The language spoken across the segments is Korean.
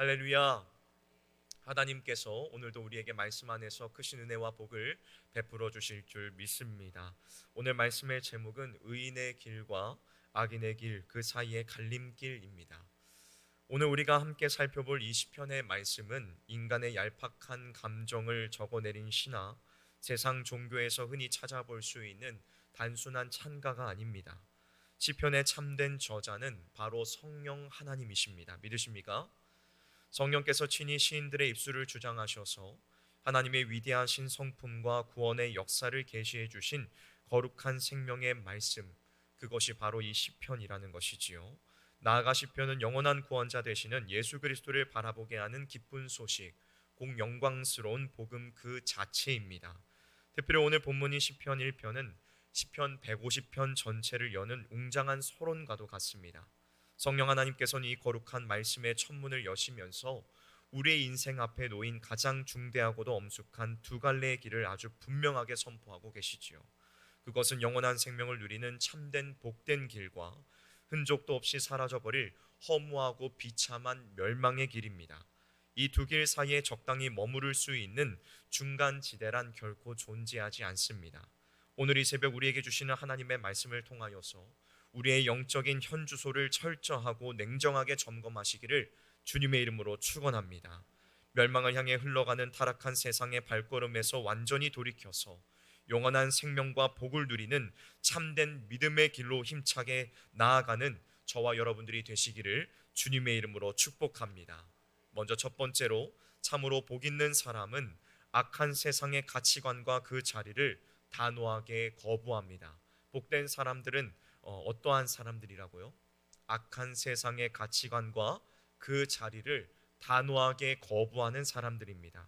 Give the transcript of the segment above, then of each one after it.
할렐루야. 하나님께서 오늘도 우리에게 말씀 안에서 크신 은혜와 복을 베풀어 주실 줄 믿습니다. 오늘 말씀의 제목은 의인의 길과 악인의 길, 그 사이의 갈림길입니다. 오늘 우리가 함께 살펴볼 이 시편의 말씀은 인간의 얄팍한 감정을 적어내린 시나 세상 종교에서 흔히 찾아볼 수 있는 단순한 찬가가 아닙니다. 시편의 참된 저자는 바로 성령 하나님이십니다. 믿으십니까? 성령께서 친히 시인들의 입술을 주장하셔서 하나님의 위대하신 성품과 구원의 역사를 계시해 주신 거룩한 생명의 말씀, 그것이 바로 이 시편이라는 것이지요. 나아가 시편은 영원한 구원자 되시는 예수 그리스도를 바라보게 하는 기쁜 소식, 공 영광스러운 복음 그 자체입니다. 특별히 오늘 본문인 시편 1편은 시편 150편 전체를 여는 웅장한 서론과도 같습니다. 성령 하나님께서는 이 거룩한 말씀의 천문을 여시면서 우리의 인생 앞에 놓인 가장 중대하고도 엄숙한 두 갈래의 길을 아주 분명하게 선포하고 계시지요. 그것은 영원한 생명을 누리는 참된 복된 길과 흔적도 없이 사라져버릴 허무하고 비참한 멸망의 길입니다. 이 두 길 사이에 적당히 머무를 수 있는 중간 지대란 결코 존재하지 않습니다. 오늘 이 새벽 우리에게 주시는 하나님의 말씀을 통하여서 우리의 영적인 현주소를 철저하고 냉정하게 점검하시기를 주님의 이름으로 축원합니다. 멸망을 향해 흘러가는 타락한 세상의 발걸음에서 완전히 돌이켜서 영원한 생명과 복을 누리는 참된 믿음의 길로 힘차게 나아가는 저와 여러분들이 되시기를 주님의 이름으로 축복합니다. 먼저 첫 번째로, 참으로 복 있는 사람은 악한 세상의 가치관과 그 자리를 단호하게 거부합니다. 복된 사람들은 어떠한 사람들이라고요? 악한 세상의 가치관과 그 자리를 단호하게 거부하는 사람들입니다.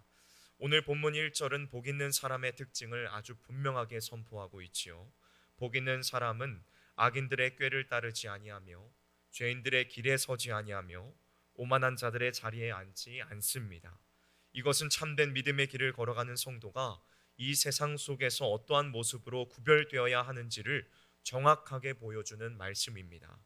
오늘 본문 1절은 복 있는 사람의 특징을 아주 분명하게 선포하고 있지요. 복 있는 사람은 악인들의 꾀를 따르지 아니하며 죄인들의 길에 서지 아니하며 오만한 자들의 자리에 앉지 않습니다. 이것은 참된 믿음의 길을 걸어가는 성도가 이 세상 속에서 어떠한 모습으로 구별되어야 하는지를 정확하게 보여주는 말씀입니다.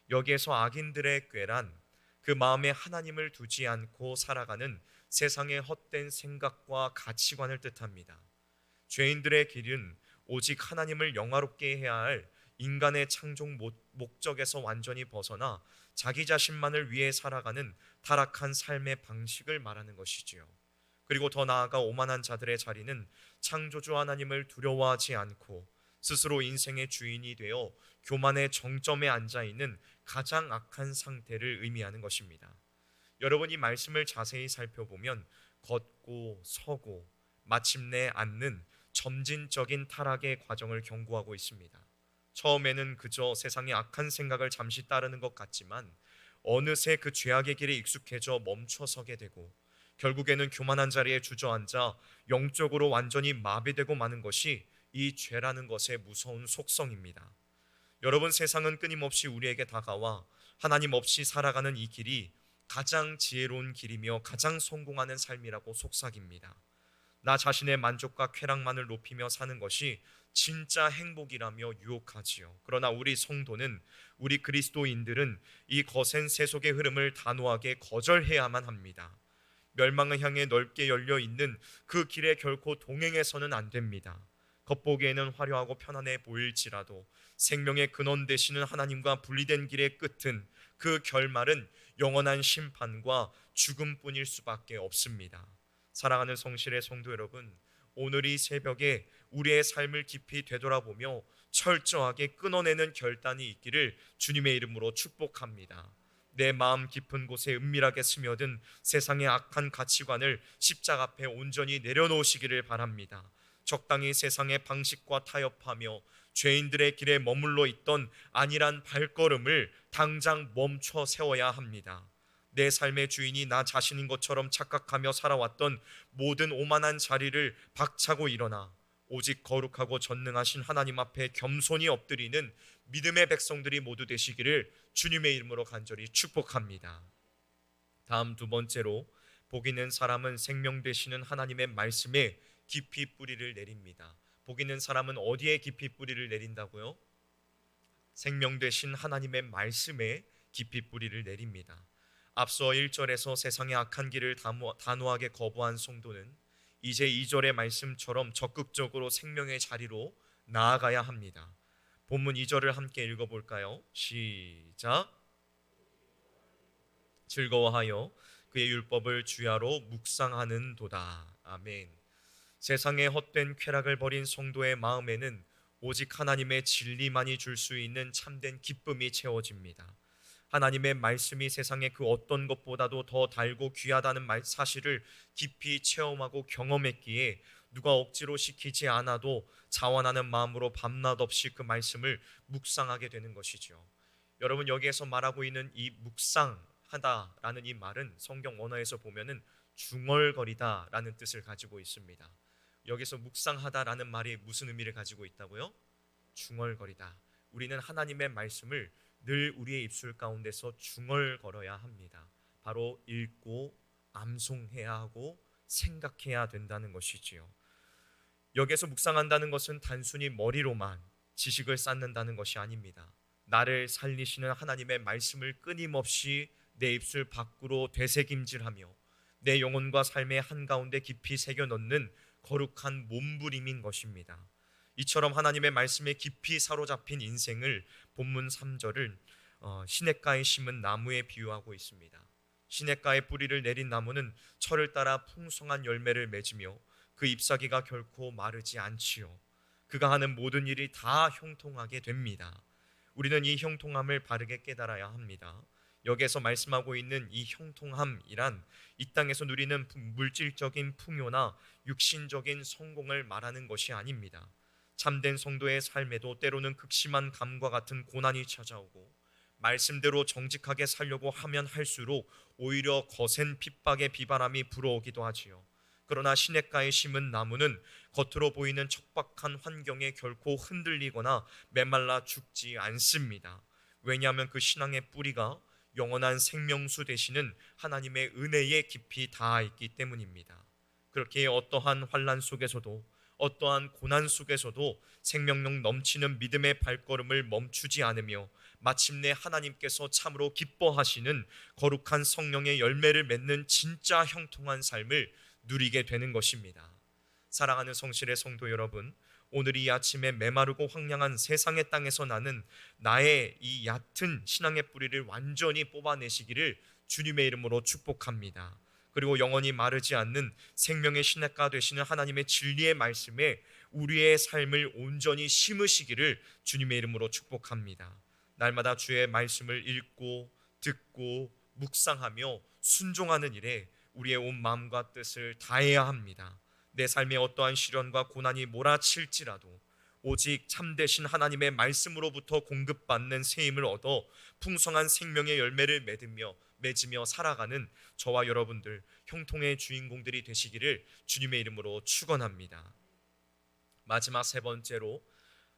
여기에서 악인들의 꾀란 그 마음에 하나님을 두지 않고 살아가는 세상의 헛된 생각과 가치관을 뜻합니다. 죄인들의 길은 오직 하나님을 영화롭게 해야 할 인간의 창조 목적에서 완전히 벗어나 자기 자신만을 위해 살아가는 타락한 삶의 방식을 말하는 것이지요. 그리고 더 나아가 오만한 자들의 자리는 창조주 하나님을 두려워하지 않고 스스로 인생의 주인이 되어 교만의 정점에 앉아있는 가장 악한 상태를 의미하는 것입니다. 여러분, 이 말씀을 자세히 살펴보면 걷고 서고 마침내 앉는 점진적인 타락의 과정을 경고하고 있습니다. 처음에는 그저 세상의 악한 생각을 잠시 따르는 것 같지만 어느새 그 죄악의 길에 익숙해져 멈춰서게 되고 결국에는 교만한 자리에 주저앉아 영적으로 완전히 마비되고 마는 것이 이 죄라는 것의 무서운 속성입니다. 여러분, 세상은 끊임없이 우리에게 다가와 하나님 없이 살아가는 이 길이 가장 지혜로운 길이며 가장 성공하는 삶이라고 속삭입니다. 나 자신의 만족과 쾌락만을 높이며 사는 것이 진짜 행복이라며 유혹하지요. 그러나 우리 성도는, 우리 그리스도인들은 이 거센 세속의 흐름을 단호하게 거절해야만 합니다. 멸망을 향해 넓게 열려 있는 그 길에 결코 동행해서는 안 됩니다. 겉보기에는 화려하고 편안해 보일지라도 생명의 근원 되시는 하나님과 분리된 길의 끝은, 그 결말은 영원한 심판과 죽음뿐일 수밖에 없습니다. 사랑하는 성실의 성도 여러분, 오늘 이 새벽에 우리의 삶을 깊이 되돌아보며 철저하게 끊어내는 결단이 있기를 주님의 이름으로 축복합니다. 내 마음 깊은 곳에 은밀하게 스며든 세상의 악한 가치관을 십자가 앞에 온전히 내려놓으시기를 바랍니다. 적당히 세상의 방식과 타협하며 죄인들의 길에 머물러 있던 안일한 발걸음을 당장 멈춰 세워야 합니다. 내 삶의 주인이 나 자신인 것처럼 착각하며 살아왔던 모든 오만한 자리를 박차고 일어나 오직 거룩하고 전능하신 하나님 앞에 겸손히 엎드리는 믿음의 백성들이 모두 되시기를 주님의 이름으로 간절히 축복합니다. 다음 두 번째로, 복 있는 사람은 생명 되시는 하나님의 말씀에 깊이 뿌리를 내립니다. 복 있는 사람은 어디에 깊이 뿌리를 내린다고요? 생명 되신 하나님의 말씀에 깊이 뿌리를 내립니다. 앞서 1절에서 세상의 악한 길을 단호하게 거부한 성도는 이제 2절의 말씀처럼 적극적으로 생명의 자리로 나아가야 합니다. 본문 2절을 함께 읽어볼까요? 시작. 즐거워하여 그의 율법을 주야로 묵상하는도다. 아멘. 세상의 헛된 쾌락을 버린 성도의 마음에는 오직 하나님의 진리만이 줄 수 있는 참된 기쁨이 채워집니다. 하나님의 말씀이 세상의 그 어떤 것보다도 더 달고 귀하다는 사실을 깊이 체험하고 경험했기에 누가 억지로 시키지 않아도 자원하는 마음으로 밤낮 없이 그 말씀을 묵상하게 되는 것이죠. 여러분, 여기에서 말하고 있는 이 묵상하다라는 이 말은 성경 원어에서 보면은 중얼거리다라는 뜻을 가지고 있습니다. 여기서 묵상하다라는 말이 무슨 의미를 가지고 있다고요? 중얼거리다. 우리는 하나님의 말씀을 늘 우리의 입술 가운데서 중얼거려야 합니다. 바로 읽고 암송해야 하고 생각해야 된다는 것이지요. 여기에서 묵상한다는 것은 단순히 머리로만 지식을 쌓는다는 것이 아닙니다. 나를 살리시는 하나님의 말씀을 끊임없이 내 입술 밖으로 되새김질하며 내 영혼과 삶의 한가운데 깊이 새겨넣는 거룩한 몸부림인 것입니다. 이처럼 하나님의 말씀에 깊이 사로잡힌 인생을 본문 3절을 시냇가에 심은 나무에 비유하고 있습니다. 시냇가에 뿌리를 내린 나무는 철을 따라 풍성한 열매를 맺으며 그 잎사귀가 결코 마르지 않지요. 그가 하는 모든 일이 다 형통하게 됩니다. 우리는 이 형통함을 바르게 깨달아야 합니다. 여기에서 말씀하고 있는 이 형통함이란 이 땅에서 누리는 물질적인 풍요나 육신적인 성공을 말하는 것이 아닙니다. 참된 성도의 삶에도 때로는 극심한 감과 같은 고난이 찾아오고 말씀대로 정직하게 살려고 하면 할수록 오히려 거센 핍박의 비바람이 불어오기도 하지요. 그러나 시냇가에 심은 나무는 겉으로 보이는 척박한 환경에 결코 흔들리거나 메말라 죽지 않습니다. 왜냐하면 그 신앙의 뿌리가 영원한 생명수 되시는 하나님의 은혜에 깊이 닿아 있기 때문입니다. 그렇게 어떠한 환난 속에서도 어떠한 고난 속에서도 생명력 넘치는 믿음의 발걸음을 멈추지 않으며 마침내 하나님께서 참으로 기뻐하시는 거룩한 성령의 열매를 맺는 진짜 형통한 삶을 누리게 되는 것입니다. 사랑하는 성실의 성도 여러분, 오늘 이 아침에 메마르고 황량한 세상의 땅에서 나는 나의 이 얕은 신앙의 뿌리를 완전히 뽑아내시기를 주님의 이름으로 축복합니다. 그리고 영원히 마르지 않는 생명의 시냇가 되시는 하나님의 진리의 말씀에 우리의 삶을 온전히 심으시기를 주님의 이름으로 축복합니다. 날마다 주의 말씀을 읽고 듣고 묵상하며 순종하는 일에 우리의 온 마음과 뜻을 다해야 합니다. 내 삶에 어떠한 시련과 고난이 몰아칠지라도 오직 참되신 하나님의 말씀으로부터 공급받는 새 힘을 얻어 풍성한 생명의 열매를 맺으며 살아가는 저와 여러분들 형통의 주인공들이 되시기를 주님의 이름으로 축원합니다. 마지막 세 번째로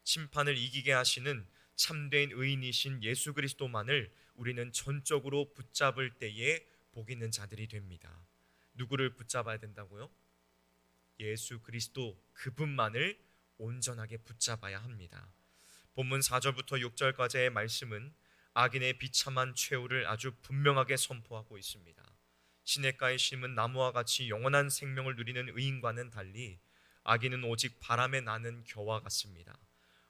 심판을 이기게 하시는 참된 의인이신 예수 그리스도만을 우리는 전적으로 붙잡을 때에 복 있는 자들이 됩니다. 누구를 붙잡아야 된다고요? 예수 그리스도 그분만을 온전하게 붙잡아야 합니다. 본문 4절부터 6절까지의 말씀은 악인의 비참한 최후를 아주 분명하게 선포하고 있습니다. 시냇가에 심은 나무와 같이 영원한 생명을 누리는 의인과는 달리 악인은 오직 바람에 나는 겨와 같습니다.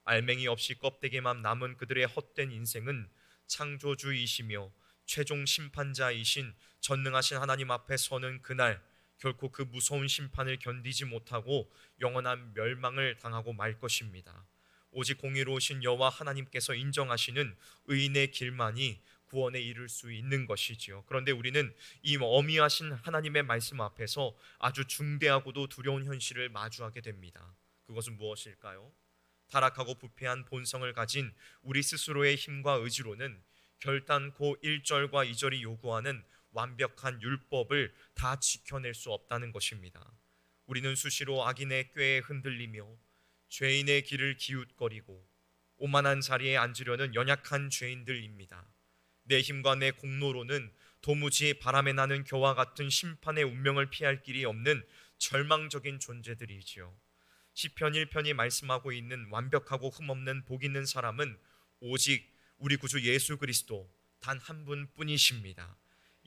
알맹이 없이 껍데기만 남은 그들의 헛된 인생은 창조주이시며 최종 심판자이신 전능하신 하나님 앞에 서는 그날 결코 그 무서운 심판을 견디지 못하고 영원한 멸망을 당하고 말 것입니다. 오직 공의로우신 여호와 하나님께서 인정하시는 의인의 길만이 구원에 이를 수 있는 것이지요. 그런데 우리는 이 어미하신 하나님의 말씀 앞에서 아주 중대하고도 두려운 현실을 마주하게 됩니다. 그것은 무엇일까요? 타락하고 부패한 본성을 가진 우리 스스로의 힘과 의지로는 결단코 1절과 2절이 요구하는 완벽한 율법을 다 지켜낼 수 없다는 것입니다. 우리는 수시로 악인의 꾀에 흔들리며 죄인의 길을 기웃거리고 오만한 자리에 앉으려는 연약한 죄인들입니다. 내 힘과 내 공로로는 도무지 바람에 나는 겨와 같은 심판의 운명을 피할 길이 없는 절망적인 존재들이지요. 시편 1편이 말씀하고 있는 완벽하고 흠없는 복 있는 사람은 오직 우리 구주 예수 그리스도 단 한 분뿐이십니다.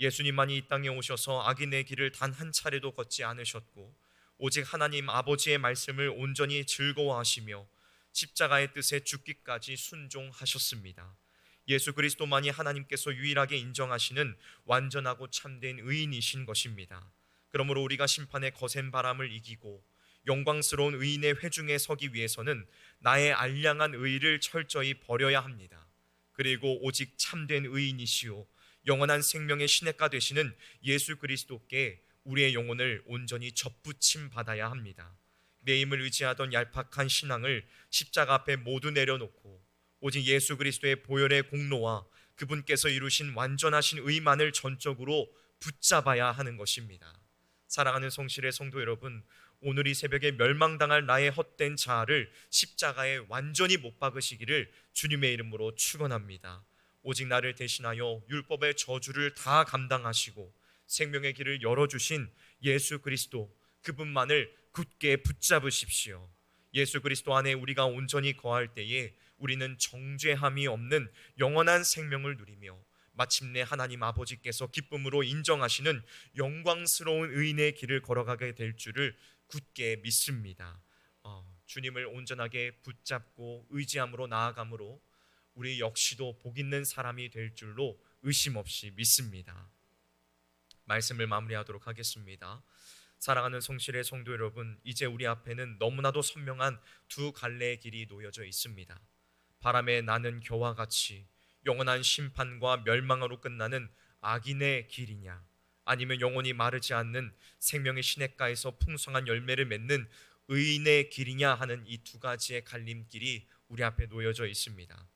예수님만이 이 땅에 오셔서 악인의 길을 단 한 차례도 걷지 않으셨고 오직 하나님 아버지의 말씀을 온전히 즐거워하시며 십자가의 뜻에 죽기까지 순종하셨습니다. 예수 그리스도만이 하나님께서 유일하게 인정하시는 완전하고 참된 의인이신 것입니다. 그러므로 우리가 심판의 거센 바람을 이기고 영광스러운 의인의 회중에 서기 위해서는 나의 알량한 의를 철저히 버려야 합니다. 그리고 오직 참된 의인이시오 영원한 생명의 시냇가 되시는 예수 그리스도께 우리의 영혼을 온전히 접붙임 받아야 합니다. 내 힘을 의지하던 얄팍한 신앙을 십자가 앞에 모두 내려놓고 오직 예수 그리스도의 보혈의 공로와 그분께서 이루신 완전하신 의만을 전적으로 붙잡아야 하는 것입니다. 사랑하는 성실의 성도 여러분, 오늘 이 새벽에 멸망당할 나의 헛된 자아를 십자가에 완전히 못 박으시기를 주님의 이름으로 축원합니다. 오직 나를 대신하여 율법의 저주를 다 감당하시고 생명의 길을 열어주신 예수 그리스도, 그분만을 굳게 붙잡으십시오. 예수 그리스도 안에 우리가 온전히 거할 때에 우리는 정죄함이 없는 영원한 생명을 누리며 마침내 하나님 아버지께서 기쁨으로 인정하시는 영광스러운 의인의 길을 걸어가게 될 줄을 굳게 믿습니다. 주님을 온전하게 붙잡고 의지함으로 나아감으로 우리 역시도 복 있는 사람이 될 줄로 의심 없이 믿습니다. 말씀을 마무리하도록 하겠습니다. 사랑하는 성실의 성도 여러분, 이제 우리 앞에는 너무나도 선명한 두 갈래의 길이 놓여져 있습니다. 바람에 나는 겨와 같이 영원한 심판과 멸망으로 끝나는 악인의 길이냐, 아니면 영원히 마르지 않는 생명의 시냇가에서 풍성한 열매를 맺는 의인의 길이냐 하는 이 두 가지의 갈림길이 우리 앞에 놓여져 있습니다.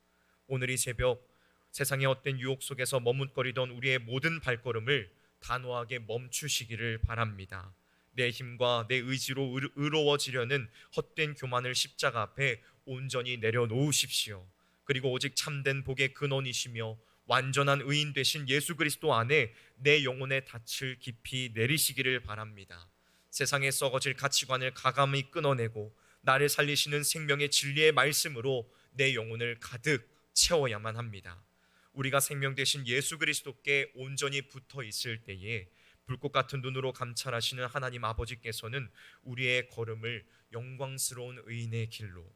오늘 이 새벽 세상의 헛된 유혹 속에서 머뭇거리던 우리의 모든 발걸음을 단호하게 멈추시기를 바랍니다. 내 힘과 내 의지로 의로워지려는 헛된 교만을 십자가 앞에 온전히 내려놓으십시오. 그리고 오직 참된 복의 근원이시며 완전한 의인 되신 예수 그리스도 안에 내 영혼의 닻을 깊이 내리시기를 바랍니다. 세상에 썩어질 가치관을 가감히 끊어내고 나를 살리시는 생명의 진리의 말씀으로 내 영혼을 가득 채워야만 합니다. 우리가 생명 되신 예수 그리스도께 온전히 붙어 있을 때에 불꽃 같은 눈으로 감찰하시는 하나님 아버지께서는 우리의 걸음을 영광스러운 의인의 길로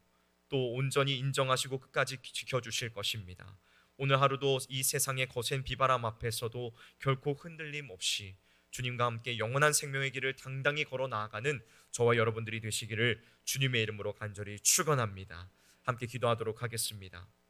또 온전히 인정하시고 끝까지 지켜주실 것입니다. 오늘 하루도 이 세상의 거센 비바람 앞에서도 결코 흔들림 없이 주님과 함께 영원한 생명의 길을 당당히 걸어 나아가는 저와 여러분들이 되시기를 주님의 이름으로 간절히 축원합니다. 함께 기도하도록 하겠습니다.